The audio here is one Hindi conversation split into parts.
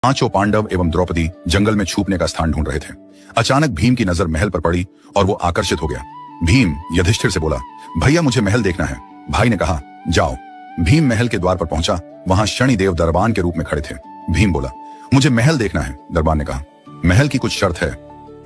पांचों पांडव एवं द्रौपदी जंगल में छुपने का स्थान ढूंढ रहे थे। अचानक भीम की नजर महल पर पड़ी और वो आकर्षित हो गया। भीम युधिष्ठिर से बोला, भैया मुझे महल देखना है। भाई ने कहा, जाओ। भीम महल के द्वार पर पहुंचा। वहां शनिदेव दरबान के रूप में खड़े थे। भीम बोला, मुझे महल देखना है। दरबान ने कहा, महल की कुछ शर्त है।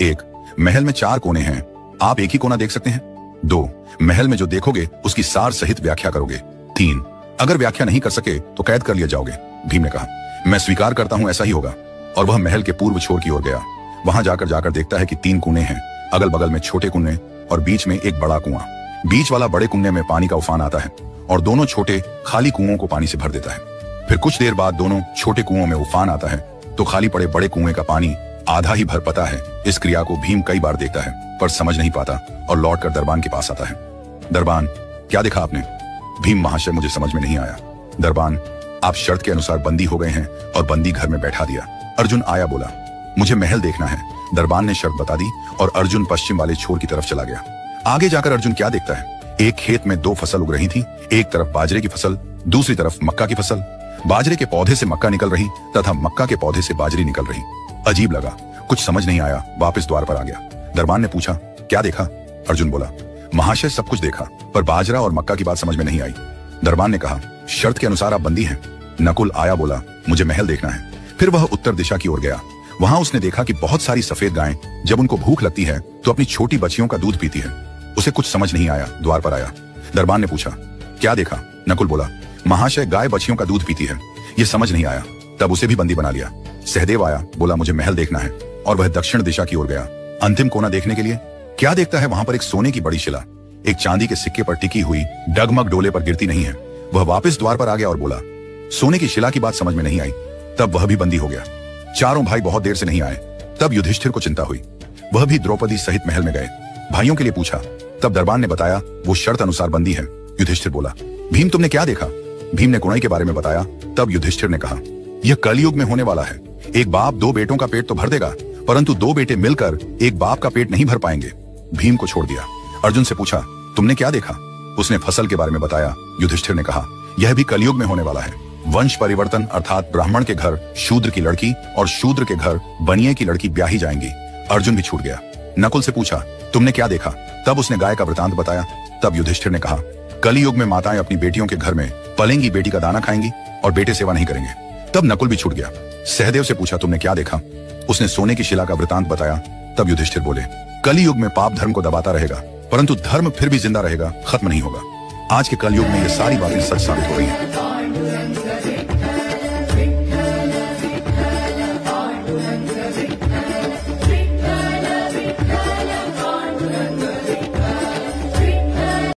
1, महल में 4 कोने हैं, आप एक ही कोना देख सकते हैं। 2, महल में जो देखोगे उसकी सार सहित व्याख्या करोगे। 3, अगर व्याख्या नहीं कर सके तो कैद कर लिया जाओगे। भीम ने कहा, मैं स्वीकार करता हूं, ऐसा ही होगा। और वह महल के पूर्व छोर की ओर गया। वहां जाकर देखता है कि 3 कुएं हैं, अगल बगल में छोटे कुएं और बीच में एक बड़ा कुआं। बीच वाला बड़े कुएं में पानी का उफान आता है और दोनों छोटे खाली कुओं को पानी से भर देता है। फिर कुछ देर बाद दोनों छोटे कुओं में उफान आता है तो खाली पड़े बड़े कुएं का पानी आधा ही भर पाता है। इस क्रिया को भीम कई बार देखता है पर समझ नहीं पाता और लौटकर दरबान के पास आता है। दरबान, क्या देखा आपने? भीम, महाशय मुझे समझ में नहीं आया। दरबान, आप शर्त के अनुसार बंदी हो गए हैं और बंदी घर में बैठा दिया। अर्जुन आया, बोला, मुझे महल देखना है। दरबान ने शर्त बता दी और अर्जुन पश्चिम वाले छोर की तरफ चला गया। आगे जाकर अर्जुन क्या देखता है? एक खेत में 2 फसल उग रही थी। एक तरफ बाजरे की फसल, दूसरी तरफ मक्का की फसल। बाजरे के पौधे से मक्का निकल रही तथा मक्का के पौधे से बाजरी निकल रही। अजीब लगा, कुछ समझ नहीं आया, वापस द्वार पर आ गया। दरबान ने पूछा, क्या देखा? अर्जुन बोला, महाशय सब कुछ देखा पर बाजरा और मक्का की बात समझ में नहीं आई। दरबान ने कहा, शर्त के अनुसार आप बंदी हैं। नकुल आया, बोला, मुझे महल देखना है। फिर वह उत्तर दिशा की ओर गया। वहां उसने देखा कि बहुत सारी सफेद गायें जब उनको भूख लगती है तो अपनी छोटी बच्चियों का दूध पीती है। उसे कुछ समझ नहीं आया, द्वार पर आया। दरबान ने पूछा, क्या देखा? नकुल बोला, महाशय गाय बच्चियों का दूध पीती है। ये समझ नहीं आया, तब उसे भी बंदी बना लिया। सहदेव आया, बोला, मुझे महल देखना है और वह दक्षिण दिशा की ओर गया। अंतिम कोना देखने के लिए क्या देखता है? वहां पर एक सोने की बड़ी शिला एक चांदी के सिक्के पर टिकी हुई डगमग डोले पर गिरती नहीं है। वह वापस द्वार पर आ गया और बोला, सोने की शिला की बात समझ में नहीं आई। तब वह भी बंदी हो गया। चारों भाई बहुत देर से नहीं आए। तब युधिष्ठिर को चिंता हुई। वह भी द्रौपदी सहित महल में गए। भाइयों के लिए पूछा। तब दरबान ने बताया वो शर्त अनुसार बंदी है। युधिष्ठिर बोला, भीम तुमने क्या देखा? भीम ने कुणाई के बारे में बताया। तब युधिष्ठिर ने कहा, यह कलयुग में होने वाला है। एक बाप 2 बेटों का पेट तो भर देगा परंतु 2 बेटे मिलकर एक बाप का पेट नहीं भर पाएंगे। भीम को छोड़ दिया। अर्जुन से पूछा, तुमने क्या देखा? उसने फसल के बारे में बताया। युधिष्ठिर ने कहा, यह भी कलयुग में होने वाला है। वंश परिवर्तन अर्थात ब्राह्मण के घर शूद्र की लड़की और शूद्र के घर बनिए की लड़की ब्याही जाएंगी। अर्जुन भी छूट गया। नकुल से पूछा, तुमने क्या देखा? तब उसने गाय का वृतांत बताया। तब युधिष्ठिर ने कहा, कलयुग में माताएं अपनी बेटियों के घर में पलेंगी बेटी का दाना खाएंगी और बेटे सेवा नहीं करेंगे। तब नकुल भी छूट गया। सहदेव से पूछा, तुमने क्या देखा? उसने सोने की शिला का वृतांत बताया। तब युधिष्ठिर बोले, कलयुग में पाप धर्म को दबाता रहेगा परंतु धर्म फिर भी जिंदा रहेगा, खत्म नहीं होगा। आज के कलयुग में ये सारी बातें सच साबित हो रही हैं।